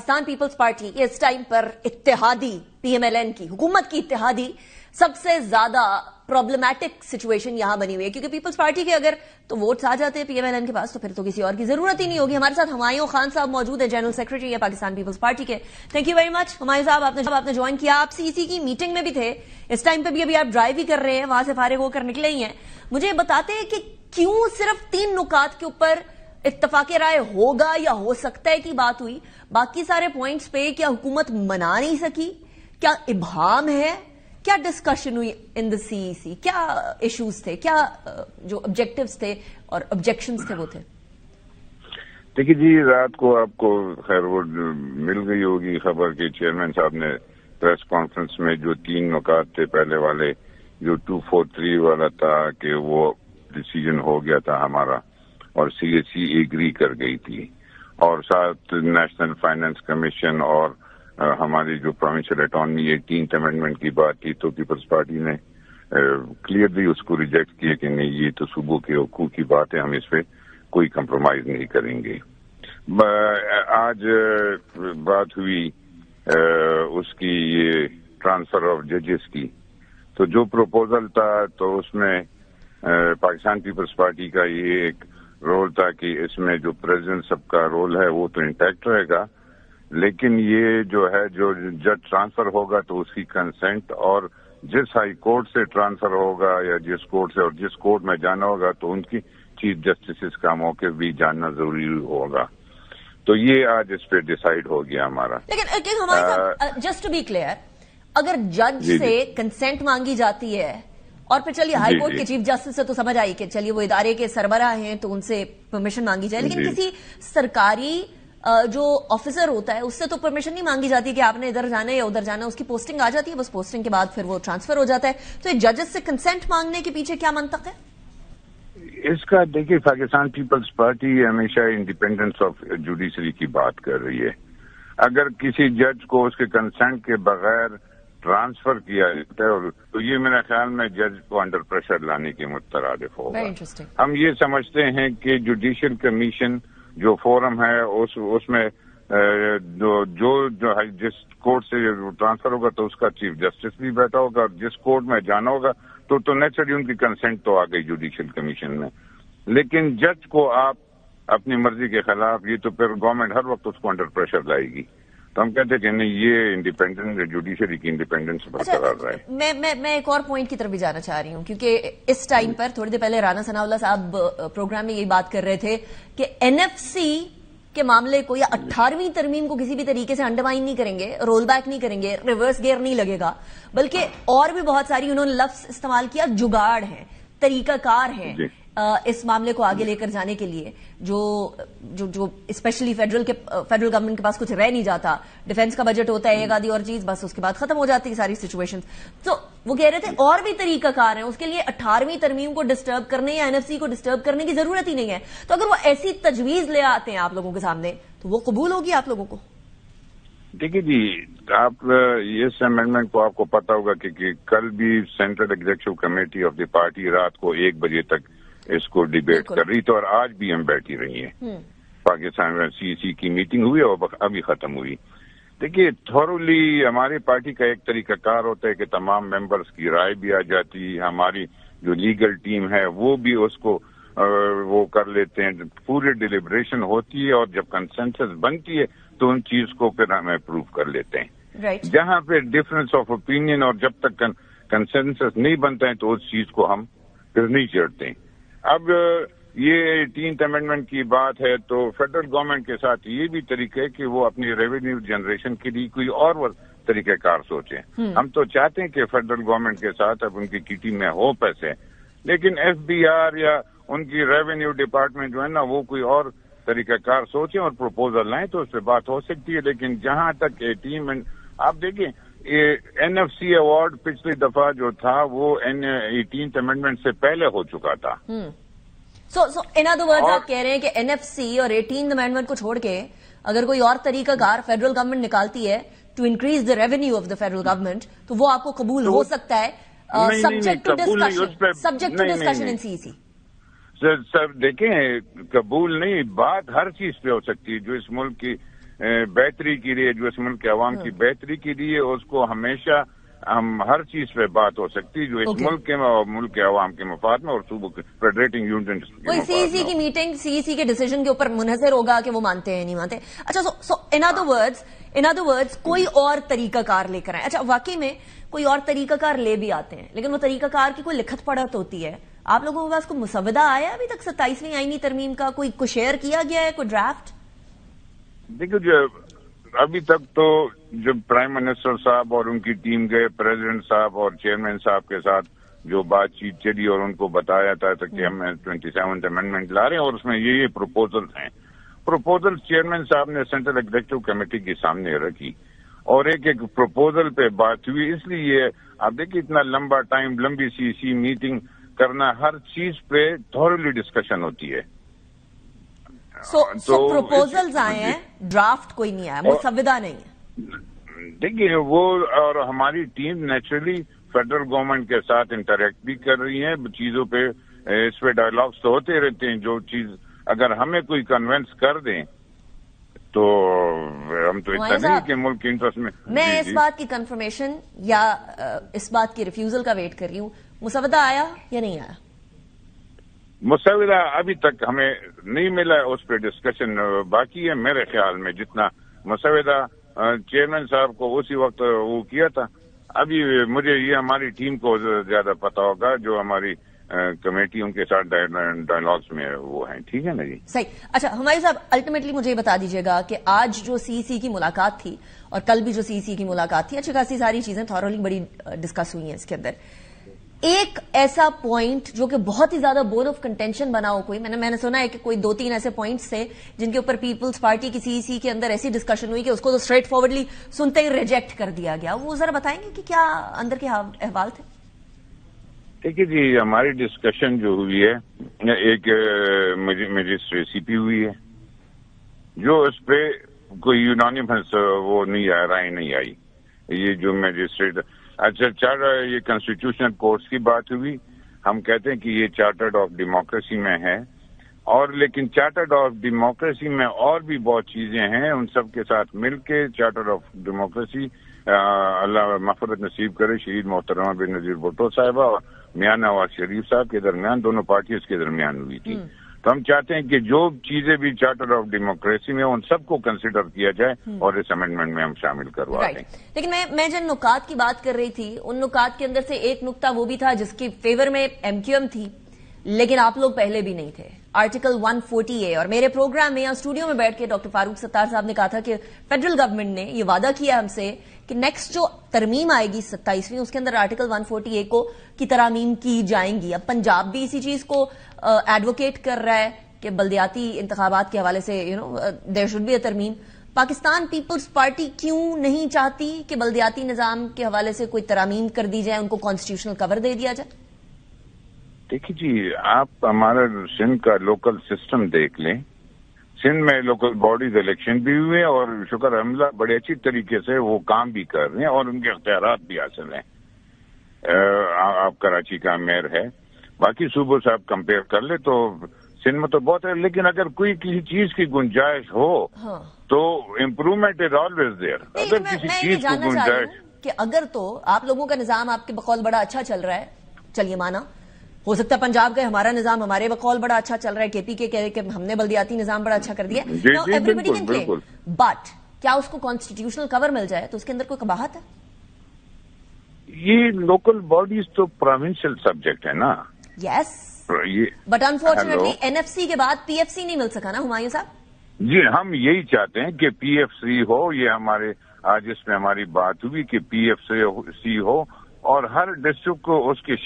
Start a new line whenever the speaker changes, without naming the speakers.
Pakistan peoples party इस time पर इत्तेहादी PMLN की हुकूमत की इत्तेहादी सबसे ज्यादा प्रॉब्लमैटिक सिचुएशन यहां बनी हुई है, क्योंकि पीपल्स पार्टी के अगर तो वोट्स आ जाते हैं PMLN के पास तो फिर तो किसी और की जरूरत ही नहीं होगी। हमारे साथ हुमायूं खान साहब मौजूद है, जनरल सेक्रेटरी है पाकिस्तान पीपल्स पार्टी के। Thank you very much Humayun साहब, आपने ज्वाइन किया। आप CEC की मीटिंग में भी थे, इस टाइम पे भी अभी आप ड्राइव ही कर रहे हैं, वहां से फारिग होकर निकले ही हैं। मुझे बताते हैं कि क्यों सिर्फ 3 नुकात के ऊपर इत्तफाक राय होगा या हो सकता है की बात हुई, बाकी सारे पॉइंट्स पे क्या हुकूमत मना नहीं सकी, क्या इब्हाम है, क्या डिस्कशन हुई इन द CEC, क्या इश्यूज थे, क्या जो ऑब्जेक्टिव्स थे और ऑब्जेक्शंस थे वो थे?
देखिए जी, रात को आपको खैर वो मिल गई होगी खबर कि चेयरमैन साहब ने प्रेस कॉन्फ्रेंस में जो 3 नुकात थे, पहले वाले जो 243 वाला था कि वो डिसीजन हो गया था हमारा और CEC एग्री कर गई थी, और साथ नेशनल फाइनेंस कमीशन और हमारी जो प्रोविंशियल ऑटोनॉमी 18th अमेंडमेंट की बात थी, तो पीपल्स पार्टी ने क्लियरली उसको रिजेक्ट किया कि नहीं, ये तो सूबों के हकूक की बात है, हम इस पे कोई कंप्रोमाइज नहीं करेंगे। आज बात हुई उसकी ये ट्रांसफर ऑफ जजेस की, तो जो प्रपोजल था तो उसमें पाकिस्तान पीपल्स पार्टी का ये एक रोल था कि इसमें जो प्रेसिडेंट सबका रोल है वो तो इंटैक्ट रहेगा, लेकिन ये जो है जो जज ट्रांसफर होगा तो उसकी कंसेंट, और जिस हाई कोर्ट से ट्रांसफर होगा या जिस कोर्ट से और जिस कोर्ट में जाना होगा तो उनकी चीफ जस्टिस का मौके भी जानना जरूरी होगा। तो ये आज इस पे डिसाइड हो गया हमारा।
लेकिन हमारे जस्ट टू बी क्लियर, अगर जज से कंसेंट मांगी जाती है और फिर चलिए हाई कोर्ट के चीफ जस्टिस से तो समझ आई कि चलिए वो इदारे के सरबराह हैं तो उनसे परमिशन मांगी जाए, लेकिन किसी सरकारी जो ऑफिसर होता है उससे तो परमिशन नहीं मांगी जाती कि आपने इधर जाना है या उधर जाना है, उसकी पोस्टिंग आ जाती है, बस पोस्टिंग के बाद फिर वो ट्रांसफर हो जाता है। तो ये जजेस से कंसेंट मांगने के पीछे क्या मंतक है
इसका? देखिए, पाकिस्तान पीपल्स पार्टी हमेशा इंडिपेंडेंस ऑफ जुडिशरी की बात कर रही है। अगर किसी जज को उसके कंसेंट के बगैर ट्रांसफर किया जाता है तो ये मेरे ख्याल में जज को अंडर प्रेशर लाने के मुतरादिफ होगा। हम ये समझते हैं कि जुडिशियल कमीशन जो फोरम है उसमें जो जिस कोर्ट से ट्रांसफर होगा तो उसका चीफ जस्टिस भी बैठा होगा, और जिस कोर्ट में जाना होगा तो नेचुरली उनकी कंसेंट तो आ गई जुडिशियल कमीशन में। लेकिन जज को आप अपनी मर्जी के खिलाफ, ये तो फिर गवर्नमेंट हर वक्त उसको अंडर प्रेशर लाएगी। तो हम कहते हैं कि नहीं, ये इंडिपेंडेंस, जुडिशरी की इंडिपेंडेंस बरकरार रहे।
मैं एक और पॉइंट की तरफ भी जाना चाह रही हूँ, क्योंकि इस टाइम पर थोड़ी देर पहले राना सनाउल्लाह साहब प्रोग्राम में यही बात कर रहे थे कि NFC के मामले को या 18वीं तरमीम को किसी भी तरीके से अंडरमाइन नहीं करेंगे, रोल बैक नहीं करेंगे, रिवर्स गियर नहीं लगेगा, बल्कि और भी बहुत सारी उन्होंने लफ्ज इस्तेमाल किया, जुगाड़ है, तरीकाकार है इस मामले को आगे लेकर जाने के लिए, जो स्पेशली फेडरल गवर्नमेंट के पास कुछ रह नहीं जाता। डिफेंस का बजट होता है एक आधी और चीज, बस उसके बाद खत्म हो जाती है सारी सिचुएशन। तो वो कह रहे थे और भी तरीकाकार है, उसके लिए 18वीं तरमीम को डिस्टर्ब करने या NFC को डिस्टर्ब करने की जरूरत ही नहीं है। तो अगर वो ऐसी तजवीज ले आते हैं आप लोगों के सामने तो वो कबूल होगी आप लोगों को?
देखिए जी, आप इस अमेंडमेंट को आपको पता होगा कि कल भी central executive committee of the party रात को 1 बजे तक इसको डिबेट कर रही थी, और आज भी हम बैठी रही हैं। पाकिस्तान में CEC की मीटिंग हुई और अभी खत्म हुई। देखिए, थॉरली हमारी पार्टी का एक तरीकाकार होता है कि तमाम मेंबर्स की राय भी आ जाती है, हमारी जो लीगल टीम है वो भी उसको वो कर लेते हैं, पूरी डिलिब्रेशन होती है, और जब कंसेंसस बनती है तो उन चीज को फिर हम अप्रूव कर लेते हैं। जहां पे डिफरेंस ऑफ ओपिनियन और जब तक कंसेंसस नहीं बनता है तो उस चीज को हम फिर नहीं छेड़ते। अब ये 18th अमेंडमेंट की बात है तो फेडरल गवर्नमेंट के साथ ये भी तरीका है कि वो अपनी रेवेन्यू जनरेशन के लिए कोई और तरीकेकार सोचें। हम तो चाहते हैं कि फेडरल गवर्नमेंट के साथ अब उनकी किटी में हो पैसे, लेकिन FBR या उनकी रेवेन्यू डिपार्टमेंट जो है ना वो कोई और तरीकाकार सोचें और प्रपोजल लाएं तो उस पर बात हो सकती है। लेकिन जहां तक 18 आप देखिए, NFC अवार्ड पिछली दफा जो था वो 18th अमेंडमेंट से पहले हो चुका था।
सो इन अदर वर्ड्स आप कह रहे हैं कि NFC और 18th अमेंडमेंट को छोड़ के अगर कोई और तरीकाकार फेडरल गवर्नमेंट निकालती है to increase the revenue of the federal government तो वो आपको कबूल हो सकता है, subject to discussion in CEC।
Sir देखें, कबूल नहीं, बात हर चीज पे हो सकती है जो इस मुल्क की بہتری کے لیے، جو اس ملک کے عوام کی بہتری کے لیے، اس کو ہمیشہ ہم ہر چیز پہ بات ہو سکتی جو اس ملک کے اور ملک کے عوام کے مفاد میں اور صوبوں کے فیڈریٹنگ یونین
کوئی سی سی کی میٹنگ سی سی کے ڈیسیجن کے اوپر منحصر ہوگا کہ وہ مانتے ہیں نہیں مانتے. اچھا سو ان ادر ورڈز کوئی اور طریقہ کار لے کر آئے. اچھا واقعی میں کوئی اور طریقہ کار لے بھی آتے ہیں لیکن وہ طریقہ کار کی کوئی لکھت پڑھت ہوتی ہے. آپ لوگوں کے پاس کوئی مسودہ آیا ابھی تک 27ویں آئینی ترمیم کا؟ کوئی شیئر کیا گیا ہے کوئی ڈرافٹ؟
دیکھیے ابھی تک تو جب پرائم منسٹر صاحب اور ان کی ٹیم گئے پریزیڈنٹ صاحب اور چیئرمین صاحب کے ساتھ جو بات چیت چلی اور ان کو بتایا تھا کہ ہم 27th امینڈمنٹ لا رہے ہیں اور اس میں یہ پروپوزلز ہیں. پروپوزل چیئرمین صاحب نے سینٹرل ایگزیکٹو کمیٹی کے سامنے رکھی اور ایک پروپوزل پہ بات ہوئی. اس لیے آپ دیکھیے اتنا لمبا ٹائم، لمبی سی میٹنگ کرنا، ہر چیز پہ تھورلی ڈسکشن ہوتی ہے.
سو پروپوزلز آئے ہیں، ڈرافٹ کوئی نہیں آیا، مسودہ نہیں ہے.
دیکھیے وہ اور ہماری ٹیم نیچرلی فیڈرل گورنمنٹ کے ساتھ انٹریکٹ بھی کر رہی ہے چیزوں پہ. اس پہ ڈائیلاگس تو ہوتے رہتے ہیں. جو چیز اگر ہمیں کوئی کنونس کر دیں تو ہم تو اتنا نہیں کہ ملک کے انٹرسٹ میں
اس بات کی کنفرمیشن یا اس بات کی ریفیوزل کا ویٹ کر رہی ہوں. مسودہ آیا یا نہیں آیا؟
مسودہ ابھی تک ہمیں نہیں ملا، اس پہ ڈسکشن باقی ہے. میرے خیال میں جتنا مسودہ چیئرمین صاحب کو اسی وقت وہ کیا تھا، ابھی مجھے یہ ہماری ٹیم کو زیادہ پتا ہوگا جو ہماری کمیٹی ان کے ساتھ ڈائیلاگس میں وہ ہیں. ٹھیک ہے نا جی؟
صحیح. اچھا ہمارے صاحب الٹیمیٹلی مجھے یہ بتا دیجیے گا کہ آج جو سی سی کی ملاقات تھی اور کل بھی جو سی سی کی ملاقات تھی، اچھی خاصی ساری چیزیں تھورولی بڑی ڈسکس ہوئی ہیں اس کے اندر. ایک ایسا پوائنٹ جو کہ بہت ہی زیادہ بون آف کنٹینشن بنا ہو، کوئی میں نے سنا ہے کہ کوئی 2-3 ایسے پوائنٹس تھے جن کے اوپر پیپلز پارٹی کی سی سی کے اندر ایسی ڈسکشن ہوئی کہ اس کو تو اسٹریٹ فارورڈلی سنتے ہی ریجیکٹ کر دیا گیا. وہ ذرا بتائیں گے کہ کیا اندر کے احوال تھے؟
دیکھیے جی ہماری ڈسکشن جو ہوئی ہے ایک میجسٹریسی پہ ہوئی ہے جو اس پہ کوئی یونانیمس وہ نہیں آیا، رائے نہیں آئی. یہ جو میجسٹریٹ اچھا یہ کانسٹیٹیوشنل کورٹس کی بات ہوئی. ہم کہتے ہیں کہ یہ چارٹرڈ آف ڈیموکریسی میں ہے اور لیکن چارٹرڈ آف ڈیموکریسی میں اور بھی بہت چیزیں ہیں. ان سب کے ساتھ مل کے چارٹر آف ڈیموکریسی اللہ مغفرت نصیب کرے شہید محترمہ بے نظیر بھٹو صاحبہ اور میاں نواز شریف صاحب کے درمیان، دونوں پارٹیز کے درمیان ہوئی تھی. تو ہم چاہتے ہیں کہ جو چیزیں بھی چارٹر آف ڈیموکریسی میں ان سب کو کنسیڈر کیا جائے اور اس امینڈمنٹ میں ہم شامل کروا دیں.
لیکن میں جن نکات کی بات کر رہی تھی ان نکات کے اندر سے ایک نکتہ وہ بھی تھا جس کی فیور میں ایم کیو ایم تھی لیکن آپ لوگ پہلے بھی نہیں تھے. آرٹیکل 140A اور میرے پروگرام میں یا اسٹوڈیو میں بیٹھ کے ڈاکٹر فاروق ستار صاحب نے کہا تھا کہ فیڈرل گورنمنٹ نے یہ وعدہ کیا ہم سے کہ نیکسٹ جو ترمیم آئے گی 27ویں اس کے اندر آرٹیکل 140A کی ترامیم کی جائیں گی. اب پنجاب بھی اسی چیز کو ایڈوکیٹ کر رہا ہے کہ بلدیاتی انتخابات کے حوالے سے دیر شوڈ بی اے ترمیم. پاکستان پیپلز پارٹی کیوں نہیں چاہتی کہ بلدیاتی نظام کے حوالے سے کوئی ترامیم کر دی جائے، ان کو کانسٹیٹیوشنل کور دے دیا جائے؟
دیکھیے جی آپ ہمارا سندھ کا لوکل سسٹم دیکھ لیں. سندھ میں لوکل باڈیز الیکشن بھی ہوئے اور شکر الحمدللہ بڑے اچھی طریقے سے وہ کام بھی کر رہے ہیں اور ان کے اختیارات بھی حاصل ہیں. آپ کراچی کا میئر ہے، باقی صوبوں سے آپ کمپیئر کر لیں تو سندھ میں تو بہت ہے. لیکن اگر کوئی کسی چیز کی گنجائش ہو تو امپروومنٹ از آلویز دیئر. اگر کسی چیز کی گنجائش
کہ اگر تو آپ لوگوں کا نظام آپ کے بقول بڑا اچھا چل رہا ہے، چلیے مانا ہو سکتا ہے پنجاب کا ہمارا نظام ہمارے بقول بڑا اچھا چل رہا ہے، کے پی کے کہہ کہ ہم نے بلدیاتی نظام بڑا اچھا کر دیا، ایوریبڈی کین کلیم، بٹ کیا اس کو کانسٹیٹیوشنل کور مل جائے تو اس کے اندر کوئی قباحت ہے؟
یہ لوکل باڈیز تو پروونشل سبجیکٹ ہے نا.
Yes but unfortunately N F C کے بعد پی ایف سی نہیں مل سکا نا ہمایوں صاحب.
جی ہم یہی چاہتے ہیں کہ پی ایف سی ہو. یہ ہمارے آج اس میں ہماری بات ہوئی کہ پی ایف سی ہو اور ہر ڈسٹرکٹ کو اس کے